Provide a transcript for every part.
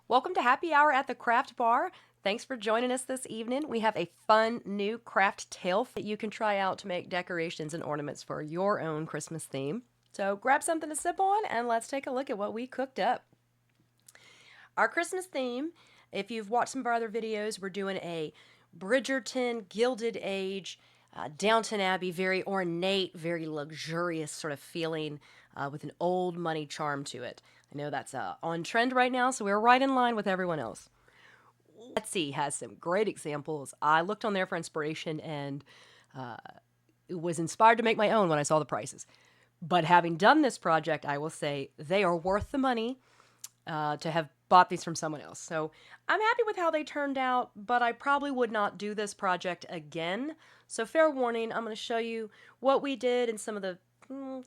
Welcome to Happy Hour at the Craft Bar. Thanks for joining us this evening. We have a fun new craft tale that you can try out to make decorations and ornaments for your own Christmas theme. So grab something to sip on and let's take a look at what we cooked up. Our Christmas theme, if you've watched some of our other videos, we're doing a Bridgerton, Gilded Age, Downton Abbey, very ornate, very luxurious sort of feeling with an old money charm to it. I know that's on trend right now, so we're right in line with everyone else. Etsy has some great examples. I looked on there for inspiration and was inspired to make my own when I saw the prices. But having done this project, I will say they are worth the money to have bought these from someone else. So I'm happy with how they turned out, but I probably would not do this project again. So fair warning, I'm going to show you what we did and some of the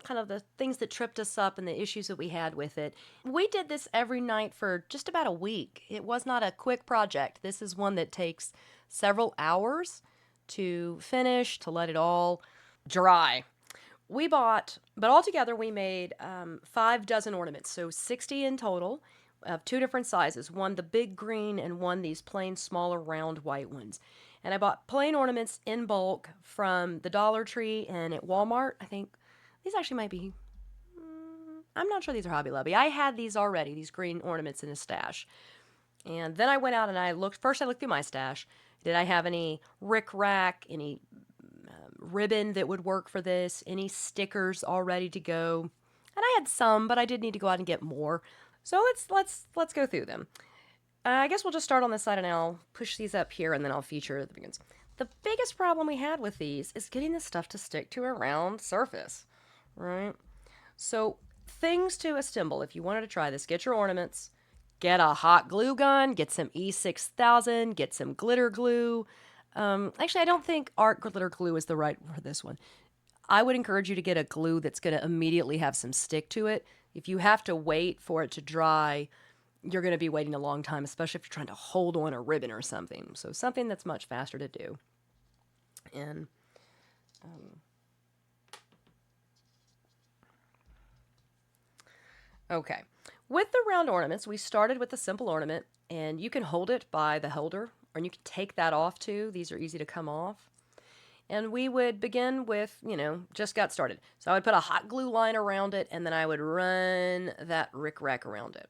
kind of the things that tripped us up and the issues that we had with it. We did this every night for just about a week. It was not a quick project. This is one that takes several hours to finish, to let it all dry. We bought, but altogether we made 5 dozen ornaments, so 60 in total of 2 different sizes. One the big green and one these plain smaller round white ones. And I bought plain ornaments in bulk from the Dollar Tree and at Walmart. I think these actually might be, I'm not sure these are Hobby Lobby. I had these already, these green ornaments in a stash. And then I went out and I looked through my stash. Did I have any rickrack, any ribbon that would work for this, any stickers all ready to go? And I had some, but I did need to go out and get more. So let's go through them. I guess we'll just start on this side and I'll push these up here and then I'll feature the begins. The biggest problem we had with these is getting the stuff to stick to a round surface, right? So things to assemble if you wanted to try this: get your ornaments, get a hot glue gun, get some E6000, get some glitter glue. Actually, I don't think art glitter glue is the right for this one. I would encourage you to get a glue that's going to immediately have some stick to it. If you have to wait for it to dry, you're going to be waiting a long time, especially if you're trying to hold on a ribbon or something. So something that's much faster to do. And okay. With the round ornaments, we started with a simple ornament, and you can hold it by the holder, or you can take that off too. These are easy to come off. And we would begin with, just got started. So I would put a hot glue line around it, and then I would run that rickrack around it.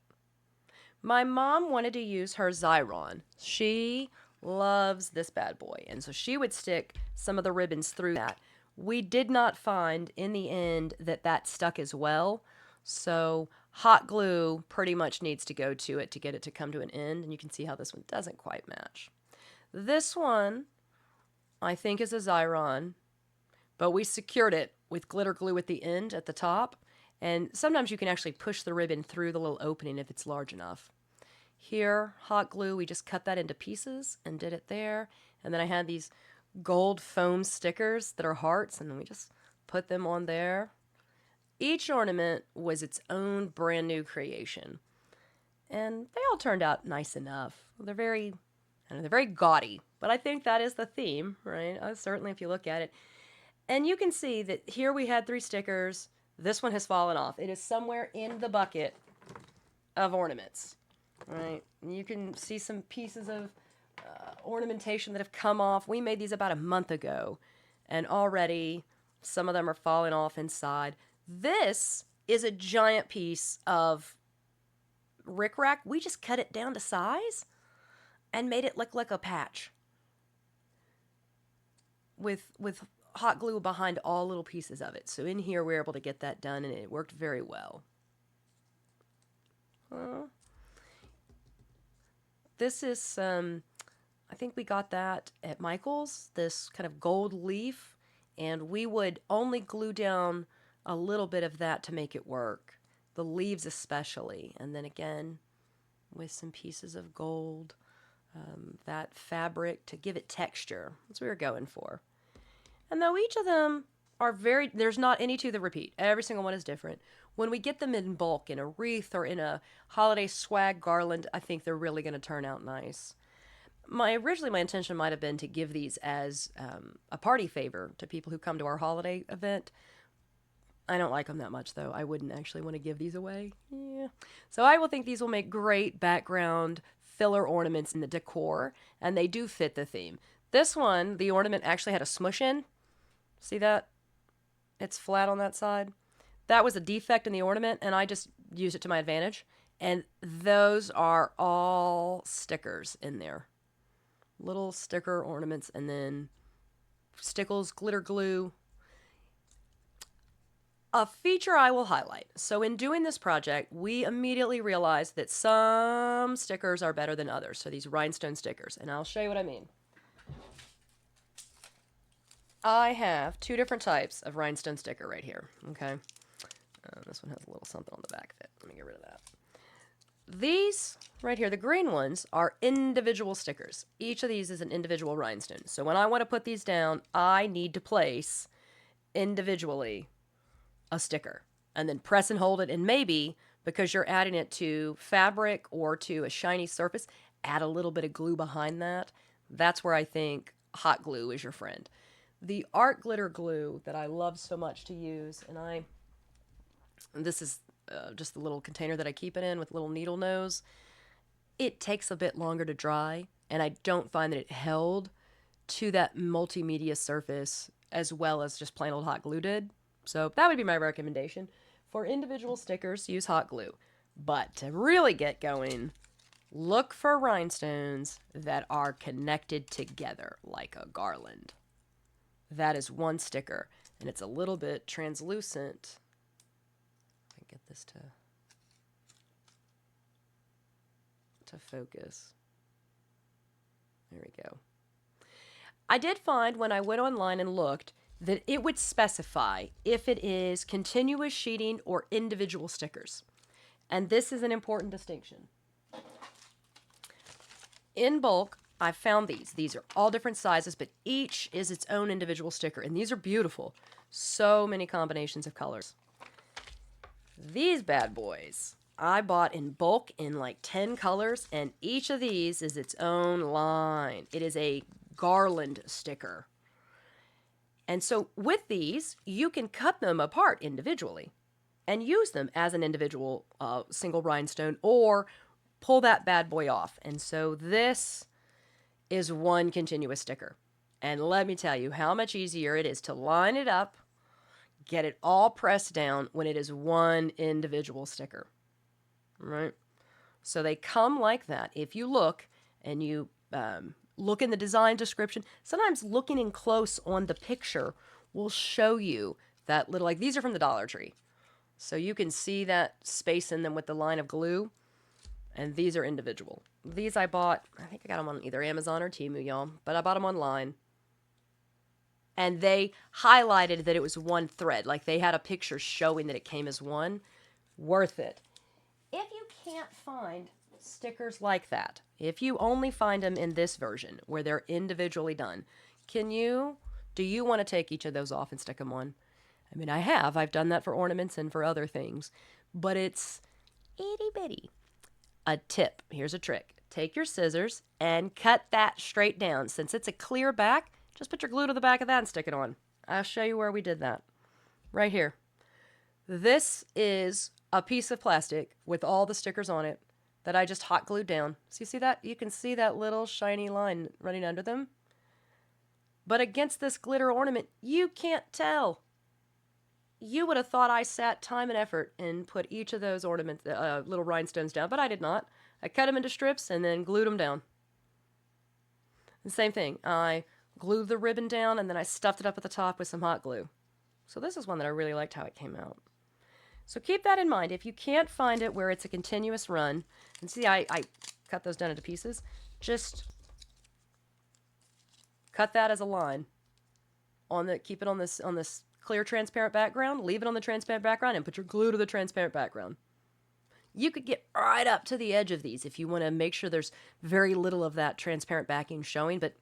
My mom wanted to use her Xyron. She loves this bad boy, and so she would stick some of the ribbons through that. We did not find in the end that stuck as well, so hot glue pretty much needs to go to it to get it to come to an end, and you can see how this one doesn't quite match. This one, I think, is a Xyron, but we secured it with glitter glue at the end at the top, and sometimes you can actually push the ribbon through the little opening if it's large enough. Here, hot glue, we just cut that into pieces and did it there, and then I had these gold foam stickers that are hearts, and then we just put them on there. Each ornament was its own brand new creation, and they all turned out nice enough. They're very gaudy, but I think that is the theme, right? Certainly, if you look at it. And you can see that here we had 3 stickers. This one has fallen off. It is somewhere in the bucket of ornaments, right? You can see some pieces of ornamentation that have come off. We made these about a month ago, and already some of them are falling off inside. This is a giant piece of rickrack. We just cut it down to size and made it look like a patch with hot glue behind all little pieces of it. So in here we were able to get that done, and it worked very well. This is I think we got that at Michael's, this kind of gold leaf, and we would only glue down a little bit of that to make it work, the leaves especially, and then again with some pieces of gold, that fabric to give it texture. That's what we were going for. And though each of them are there's not any two that repeat. Every single one is different. When we get them in bulk, in a wreath or in a holiday swag garland, I think they're really going to turn out nice. Originally my intention might have been to give these as a party favor to people who come to our holiday event. I don't like them that much, though. I wouldn't actually want to give these away. Yeah. So I will think these will make great background filler ornaments in the decor, and they do fit the theme. This one, the ornament actually had a smush in. See that? It's flat on that side. That was a defect in the ornament, and I just used it to my advantage. And those are all stickers in there. Little sticker ornaments, and then stickles, glitter glue. A feature I will highlight. So in doing this project, we immediately realized that some stickers are better than others. So these rhinestone stickers, and I'll show you what I mean. I have two different types of rhinestone sticker right here. Okay. This one has a little something on the back of it. Let me get rid of that. These right here, the green ones, are individual stickers. Each of these is an individual rhinestone. So when I want to put these down, I need to place individually a sticker and then press and hold it, and maybe because you're adding it to fabric or to a shiny surface, add a little bit of glue behind that. That's where I think hot glue is your friend. The art glitter glue that I love so much to use, and this is just the little container that I keep it in with a little needle nose. It takes a bit longer to dry, and I don't find that it held to that multimedia surface as well as just plain old hot glue did. So that would be my recommendation. For individual stickers, use hot glue. But to really get going, look for rhinestones that are connected together like a garland. That is one sticker, and it's a little bit translucent. I can get this to focus. There we go. I did find when I went online and looked that it would specify if it is continuous sheeting or individual stickers. And this is an important distinction. In bulk, I found these. These are all different sizes, but each is its own individual sticker. And these are beautiful. So many combinations of colors. These bad boys, I bought in bulk in like 10 colors, and each of these is its own line. It is a garland sticker. And so with these, you can cut them apart individually and use them as an individual single rhinestone, or pull that bad boy off. And so this is one continuous sticker. And let me tell you how much easier it is to line it up, get it all pressed down when it is one individual sticker. Right? So they come like that. If you look and you look in the design description, sometimes looking in close on the picture will show you that little, like these are from the Dollar Tree. So you can see that space in them with the line of glue. And these are individual. These I bought, I think I got them on either Amazon or Temu, y'all, but I bought them online. And they highlighted that it was one thread. Like they had a picture showing that it came as one. Worth it. If you can't find stickers like that, if you only find them in this version where they're individually done, do you want to take each of those off and stick them on? I mean, I've done that for ornaments and for other things, but it's itty bitty. A tip, here's a trick. Take your scissors and cut that straight down. Since it's a clear back, just put your glue to the back of that and stick it on. I'll show you where we did that. Right here. This is a piece of plastic with all the stickers on it that I just hot glued down. So you see that? You can see that little shiny line running under them. But against this glitter ornament, you can't tell. You would have thought I sat time and effort and put each of those ornaments, little rhinestones down, but I did not. I cut them into strips and then glued them down. The same thing. I glued the ribbon down and then I stuffed it up at the top with some hot glue. So this is one that I really liked how it came out. So keep that in mind. If you can't find it where it's a continuous run, and see I cut those down into pieces, just cut that as a line. Keep it on this clear transparent background, leave it on the transparent background, and put your glue to the transparent background. You could get right up to the edge of these if you want to make sure there's very little of that transparent backing showing, but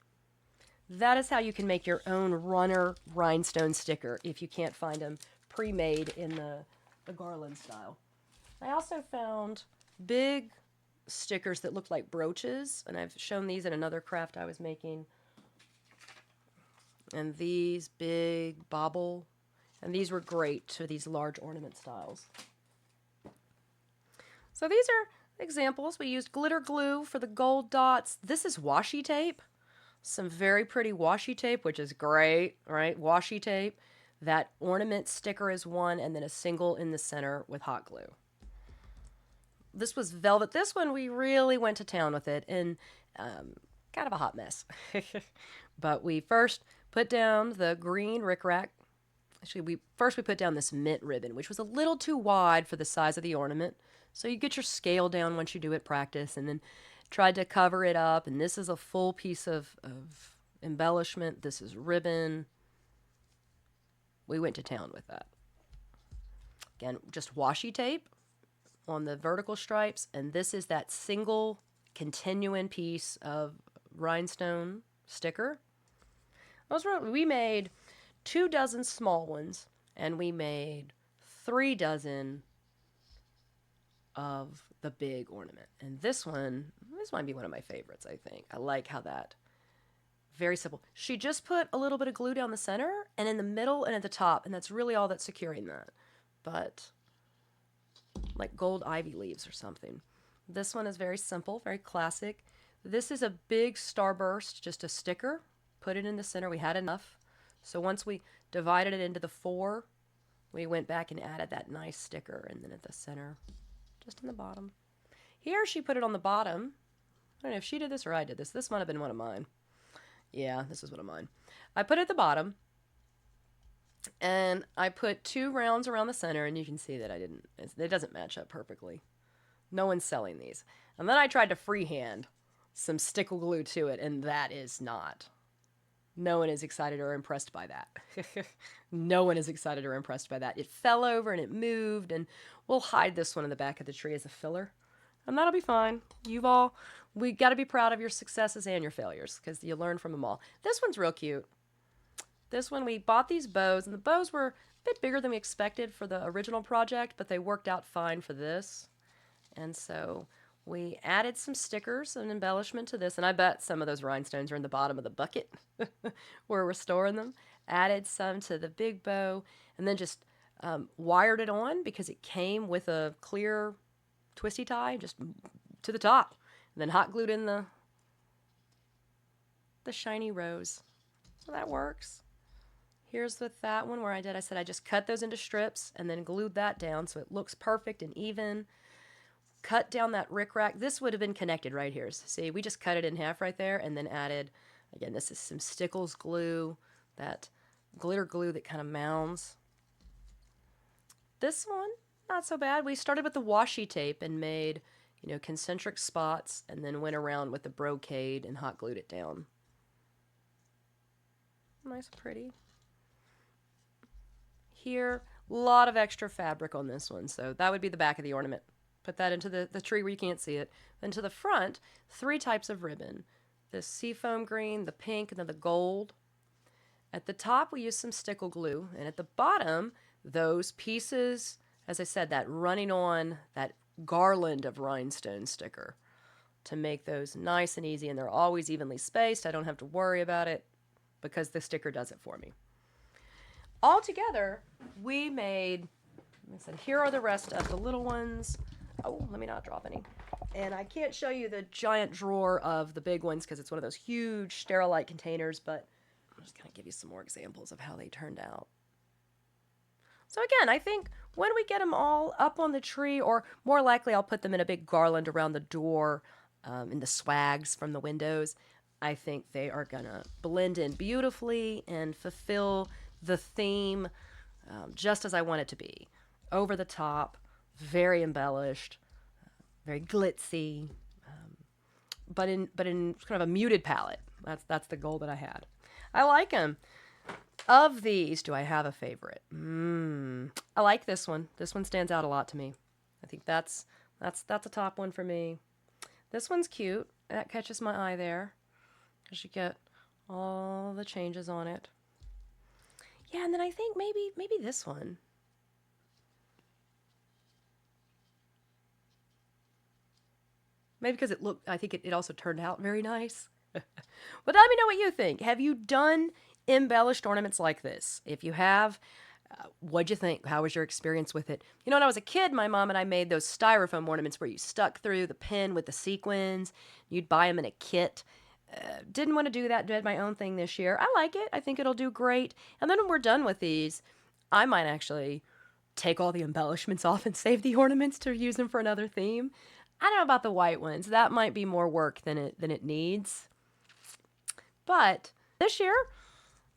that is how you can make your own runner rhinestone sticker if you can't find them pre-made in the garland style. I also found big stickers that look like brooches, and I've shown these in another craft I was making. And these big bobble, And these were great to these large ornament styles. So these are examples. We used glitter glue for the gold dots. This is washi tape. Some very pretty washi tape, which is great, right? Washi tape. That ornament sticker is one, and then a single in the center with hot glue. This was velvet. This one, we really went to town with it, and kind of a hot mess. But we first put down the green rickrack. Actually, we put down this mint ribbon, which was a little too wide for the size of the ornament. So you get your scale down once you do it practice, and then tried to cover it up. And this is a full piece of embellishment. This is ribbon. We went to town with that. Again, just washi tape on the vertical stripes, and this is that single continuing piece of rhinestone sticker. We made 2 dozen small ones, and we made 3 dozen of the big ornament. And this might be one of my favorites, I think. I like how that, very simple. She just put a little bit of glue down the center and in the middle and at the top, and that's really all that's securing that. But like gold ivy leaves or something. This one is very simple, very classic. This is a big starburst, just a sticker. Put it in the center. We had enough. So once we divided it into the 4, we went back and added that nice sticker, and then at the center, just in the bottom. Here she put it on the bottom. I don't know if she did this or I did this. This might have been one of mine. Yeah, this is one of mine. I put it at the bottom, and I put 2 rounds around the center, and you can see that it doesn't match up perfectly. No one's selling these. And then I tried to freehand some stickle glue to it, and that is not. No one is excited or impressed by that. No one is excited or impressed by that. It fell over and it moved, and we'll hide this one in the back of the tree as a filler. And that'll be fine. We got to be proud of your successes and your failures, because you learn from them all. This one's real cute. This one, we bought these bows, and the bows were a bit bigger than we expected for the original project, but they worked out fine for this. And so we added some stickers and embellishment to this, and I bet some of those rhinestones are in the bottom of the bucket where we're storing them. Added some to the big bow, and then just wired it on because it came with a clear twisty tie just to the top, and then hot glued in the shiny rose. So that works. Here's with that one where I said I just cut those into strips and then glued that down so it looks perfect and even. Cut down that rickrack. This would have been connected right here. So see, we just cut it in half right there and then added, again, this is some Stickles glue, that glitter glue that kind of mounds. This one, not so bad. We started with the washi tape and made, concentric spots, and then went around with the brocade and hot glued it down. Nice, pretty. Here, a lot of extra fabric on this one, so that would be the back of the ornament. Put that into the tree where you can't see it. Then to the front, 3 types of ribbon. The seafoam green, the pink, and then the gold. At the top, we used some stickle glue. And at the bottom, those pieces, as I said, that running on, that garland of rhinestone sticker to make those nice and easy. And they're always evenly spaced. I don't have to worry about it because the sticker does it for me. All together, we made, I said, here are the rest of the little ones. Oh, let me not drop any. And I can't show you the giant drawer of the big ones because it's one of those huge Sterilite containers, but I'm just going to give you some more examples of how they turned out. So again, I think when we get them all up on the tree, or more likely I'll put them in a big garland around the door, in the swags from the windows, I think they are going to blend in beautifully and fulfill the theme just as I want it to be. Over the top, very embellished, very glitzy, but in kind of a muted palette. That's the goal that I had. I like them. Of these, do I have a favorite? I like this one. This one stands out a lot to me. I think that's a top one for me. This one's cute. That catches my eye there, because you get all the changes on it. Yeah, and then I think maybe this one. Maybe because I think it also turned out very nice. But let me know what you think. Have you done embellished ornaments like this? If you have, What'd you think? How was your experience with it? You know, when I was a kid, my mom and I made those styrofoam ornaments where you stuck through the pin with the sequins. You'd buy them in a kit. Didn't want to do that. Did my own thing this year. I like it. I think it'll do great. And then when we're done with these, I might actually take all the embellishments off and save the ornaments to use them for another theme. I don't know about the white ones. That might be more work than it needs. But this year,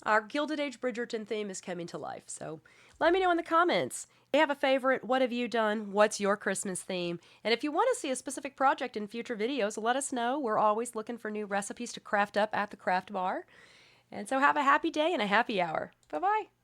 our Gilded Age Bridgerton theme is coming to life. So let me know in the comments. If you have a favorite, what have you done? What's your Christmas theme? And if you want to see a specific project in future videos, let us know. We're always looking for new recipes to craft up at the craft bar. And so have a happy day and a happy hour. Bye-bye.